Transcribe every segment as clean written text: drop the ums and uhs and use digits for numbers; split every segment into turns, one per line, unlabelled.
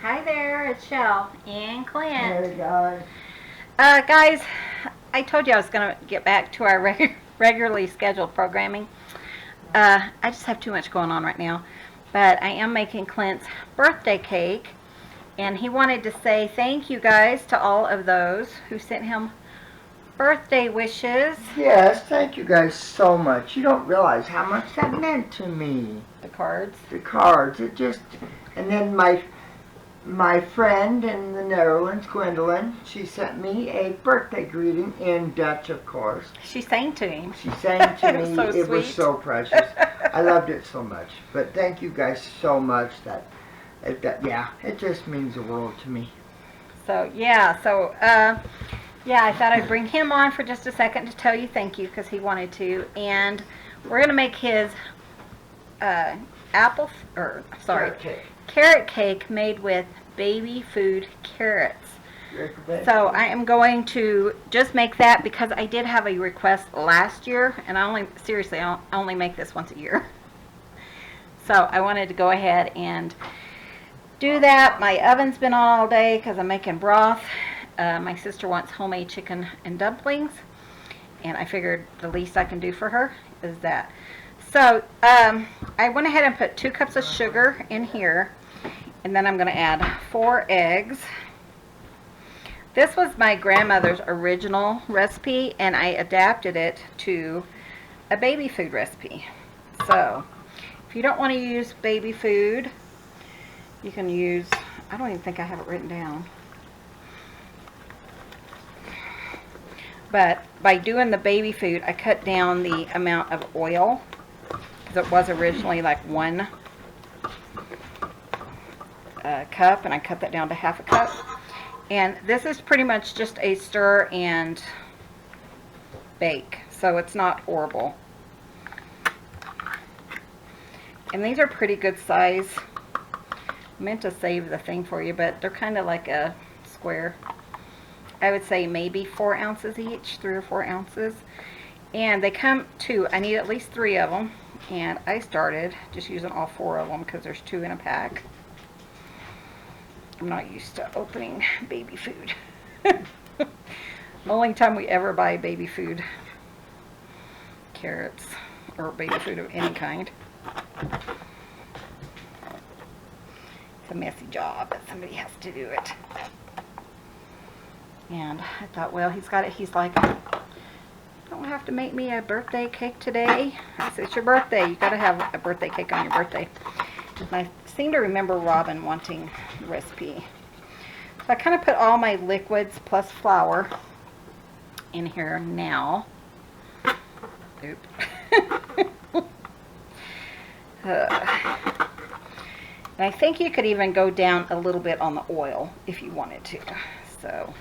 Hi there, it's Shell and Clint.
Hey guys.
Guys, I told you I was going to get back to our regularly scheduled programming. I just have too much going on right now. But I am making Clint's birthday cake, and he wanted to say thank you guys to all of those who sent him birthday wishes.
Yes, thank you guys so much. You don't realize how much that meant to me.
The cards.
The cards, and then my friend in the Netherlands, Gwendolyn, she sent me a birthday greeting in Dutch, of course.
She sang to him.
She sang to me.
So
it was
sweet.
so precious. I loved it so much. But thank you guys so much. It just means the world to me.
Yeah, I thought I'd bring him on for just a second to tell you thank you because he wanted to. And we're going to make his carrot cake made with baby food carrots. So I am going to just make that because I did have a request last year, and I only make this once a year. So I wanted to go ahead and do that. My oven's been on all day because I'm making broth. My sister wants homemade chicken and dumplings, and I figured the least I can do for her is that. So I went ahead and put 2 cups of sugar in here, and then I'm going to add 4 eggs. This was my grandmother's original recipe, and I adapted it to a baby food recipe. So if you don't want to use baby food, you can use, I don't even think I have it written down. But by doing the baby food, I cut down the amount of oil, because it was originally like 1 cup, and I cut that down to ½ a cup. And this is pretty much just a stir and bake, so it's not horrible. And these are pretty good size. I meant to save the thing for you, but they're kind of like a square. I would say maybe 4 ounces each, 3 or 4 ounces. And they come I need at least 3 of them. And I started just using all 4 of them because there's 2 in a pack. I'm not used to opening baby food. The only time we ever buy baby food carrots or baby food of any kind. It's a messy job, but somebody has to do it. And I thought, well, he's got it. He's like, don't have to make me a birthday cake today. I said, it's your birthday. You got to have a birthday cake on your birthday. And I seem to remember Robin wanting the recipe. So I kind of put all my liquids plus flour in here now. Oop. And I think you could even go down a little bit on the oil if you wanted to. So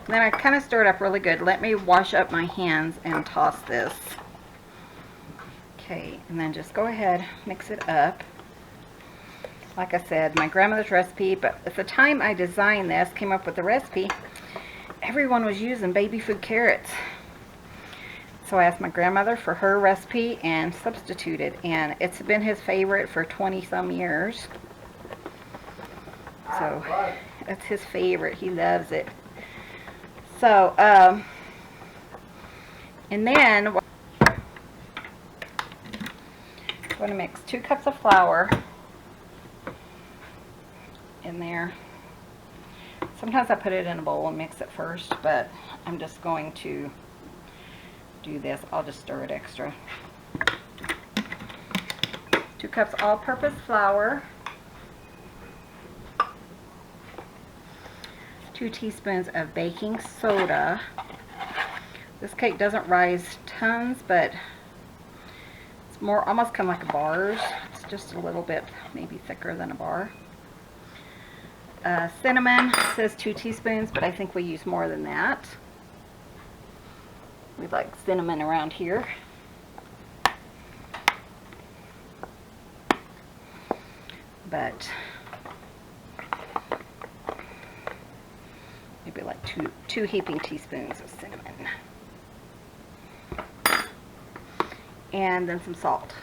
then I kind of stir it up really good. Let me wash up my hands and toss this. Okay, and then just go ahead, mix it up. Like I said, my grandmother's recipe, but at the time I designed this, came up with the recipe, everyone was using baby food carrots. So I asked my grandmother for her recipe and substituted, and it's been his favorite for 20-some years. So it's his favorite. He loves it. So, and then I'm going to mix 2 cups of flour in there. Sometimes I put it in a bowl and mix it first, but I'm just going to do this. I'll just stir it extra. 2 cups all-purpose flour. 2 teaspoons of baking soda. This cake doesn't rise tons, but it's more almost kind of like a bars. It's just a little bit maybe thicker than a bar. Cinnamon says 2 teaspoons, but I think we use more than that. We like cinnamon around here. But maybe like two heaping teaspoons of cinnamon. And then some salt.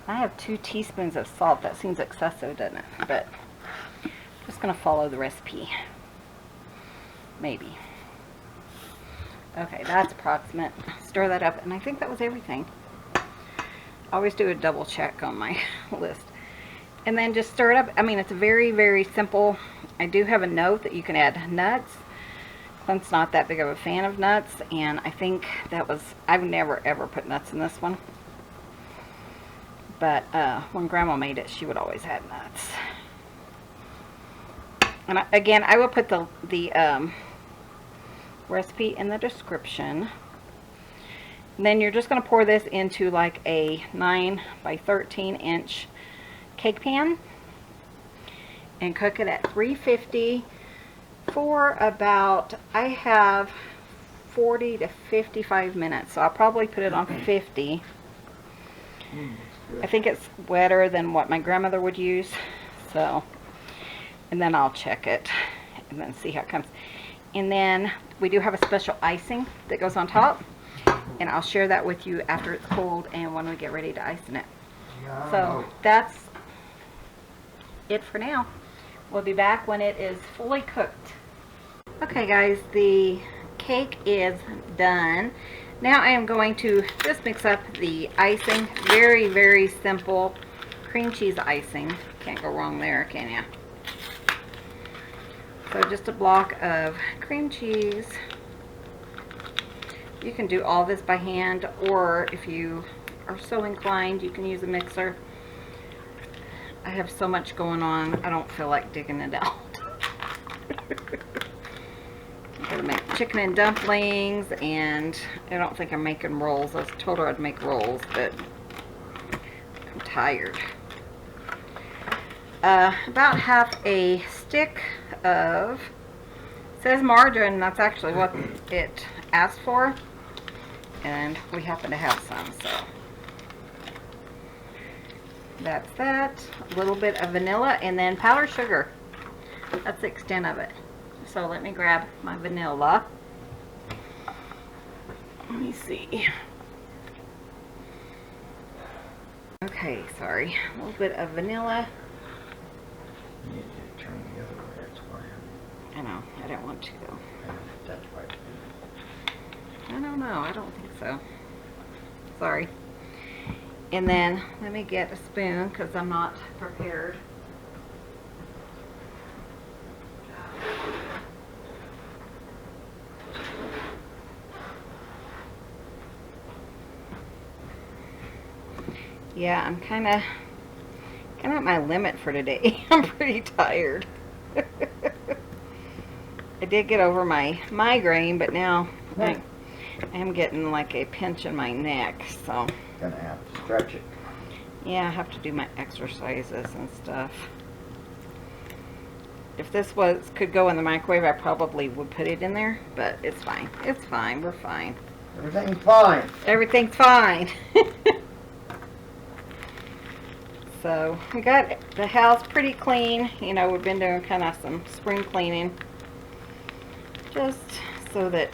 I have 2 teaspoons of salt. That seems excessive, doesn't it? But I'm just going to follow the recipe. Maybe. Okay, that's approximate. Stir that up, and I think that was everything. I always do a double check on my list. And then just stir it up. I mean, it's very, very simple. I do have a note that you can add nuts. Clint's not that big of a fan of nuts, and I think that was, I've never ever put nuts in this one. But when Grandma made it, she would always add nuts. And again, I will put the recipe in the description. And then you're just going to pour this into like a 9 by 13 inch cake pan and cook it at 350 for about, I have 40 to 55 minutes, so I'll probably put it on 50. I think it's wetter than what my grandmother would use, so, and then I'll check it and then see how it comes. And then we do have a special icing that goes on top, and I'll share that with you after it's cold and when we get ready to ice in it. So that's it for now. We'll be back when it is fully cooked. Okay guys, the cake is done. Now I am going to just mix up the icing. Very, very simple cream cheese icing. Can't go wrong there, can ya? So just a block of cream cheese. You can do all this by hand, or if you are so inclined, you can use a mixer. I have so much going on, I don't feel like digging it out. I'm gonna make chicken and dumplings, and I don't think I'm making rolls. I was told I'd make rolls, but I'm tired. About half a stick of, it says margarine, that's actually what it asked for, and we happen to have some, so that's that. A little bit of vanilla, and then powdered sugar. That's the extent of it. So let me grab my vanilla. Let me see. Okay, sorry. A little bit of vanilla.
You need to turn the other way, that's why.
I know, I don't want to though.
That's why.
I don't know, I don't think so. Sorry. And then let me get a spoon because I'm not prepared. Yeah, I'm kind of at my limit for today. I'm pretty tired. I did get over my migraine, but now I am getting like a pinch in my neck, so
Gonna have to stretch it.
yeah, I have to do my exercises and stuff. If this could go in the microwave, I probably would put it in there, but it's fine. It's fine. We're fine.
Everything's fine.
Everything's fine. So we got the house pretty clean. You know, we've been doing kind of some spring cleaning, just so that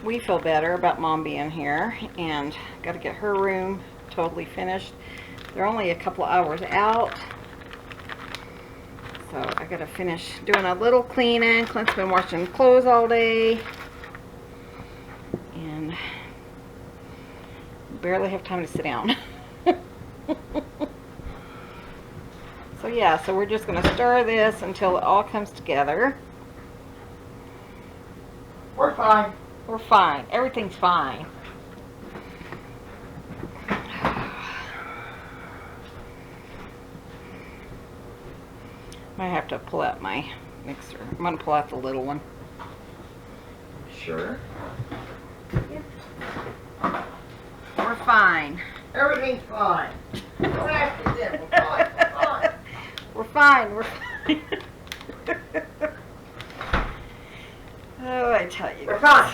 we feel better about Mom being here. And got to get her room totally finished. They're only a couple of hours out, so I got to finish doing a little cleaning. Clint's been washing clothes all day, and barely have time to sit down. So yeah, so we're just going to stir this until it all comes together.
We're fine.
We're fine. Everything's fine. Might have to pull out my mixer. I'm going to pull out the little one.
Sure.
We're fine.
Everything's fine. Don't ask me then. We're fine. We're fine.
We're fine. We're fine. Oh, I tell you.
We're fine.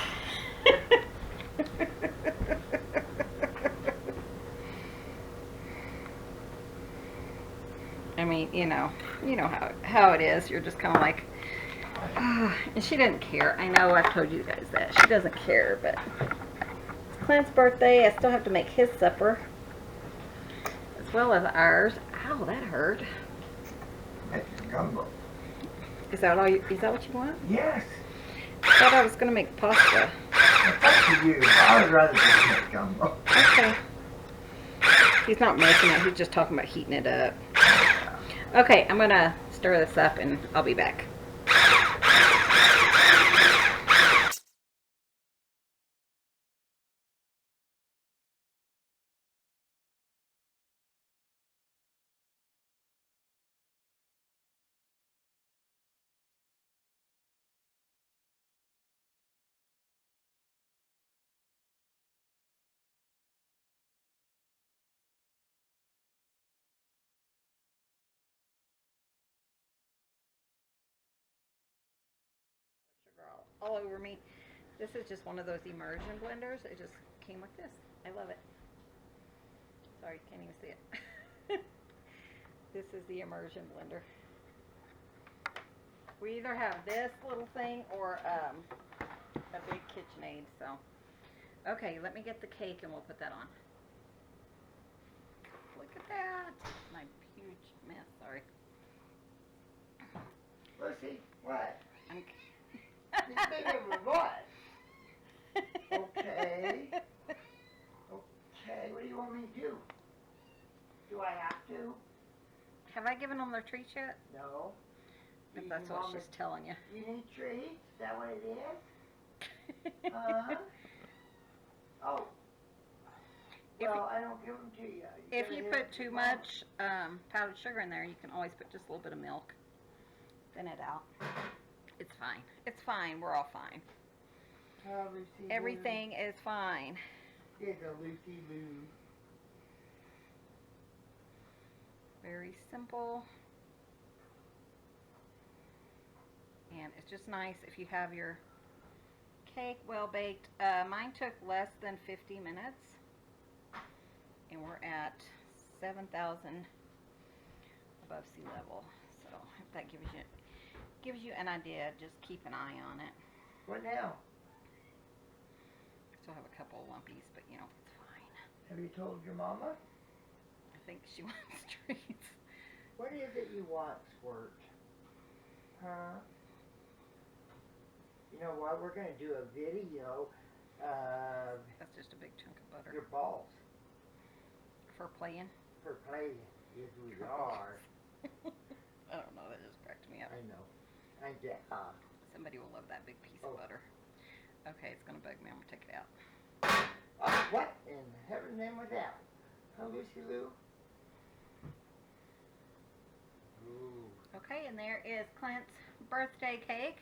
I mean, you know how it is. You're just kind of like, oh. And she didn't care. I know I've told you guys that. She doesn't care, but it's Clint's birthday. I still have to make his supper. as well as ours. Ow, that hurt.
Make your gumbo.
Is that all? Is that what you want?
Yes.
I thought I was gonna make pasta.
It's up to you. I would rather just make gumbo.
Okay. He's not making it. He's just talking about heating it up. Okay, I'm gonna stir this up and I'll be back. Sugar all over me. This is just one of those immersion blenders. It just came like this. I love it. Sorry, can't even see it. This is the immersion blender. We either have this little thing or a big KitchenAid. So, okay, let me get the cake and we'll put that on. Look at that. My huge mess. Sorry.
Lucy, what?
I'm
You think of a what? Okay. Okay, what do you want me to do? Do I have to?
Have I given them their treats yet?
No.
If that's what she's telling you.
You need treats? Is that what it is? Oh. Well, I don't give them to you.
If you put too much powdered sugar in there, you can always put just a little bit of milk. Thin it out. It's fine. It's fine. We're all fine.
Oh, Lucy
Everything is fine.
Here's a Lucy Lou.
Very simple. And it's just nice if you have your cake well baked. Mine took less than 50 minutes. And we're at 7,000 above sea level. So if that gives you an idea, just keep an eye on it.
What now?
Still have a couple of lumpies, but you know, it's fine.
Have you told your mama?
I think she wants treats.
What is it you want, Squirt? Huh? You know what? We're going to do a video of
That's just a big chunk of butter.
your balls
For playing?
for playing. Yes, we are.
I don't know, that just cracked me up.
I know. I get
Somebody will love that big piece
Oh.
of butter. Okay, it's going to bug me. I'm going to take it out.
what in heaven's name was that? Huh, Lucy Lou? Ooh.
Okay, and there is Clint's birthday cake.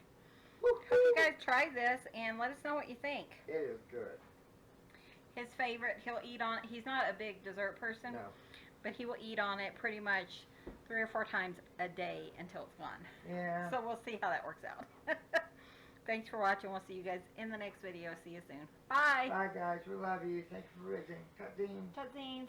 Woo-hoo.
Hope you guys try this and let us know what you think.
It is good.
His favorite, he'll eat on it. He's not a big dessert person,
No.
but he will eat on it pretty much 3 or 4 times a day until it's gone.
Yeah.
So we'll see how that works out. Thanks for watching. We'll see you guys in the next video. See you soon. Bye.
Bye, guys. We love you. Thanks for visiting. Cut
Tutzines.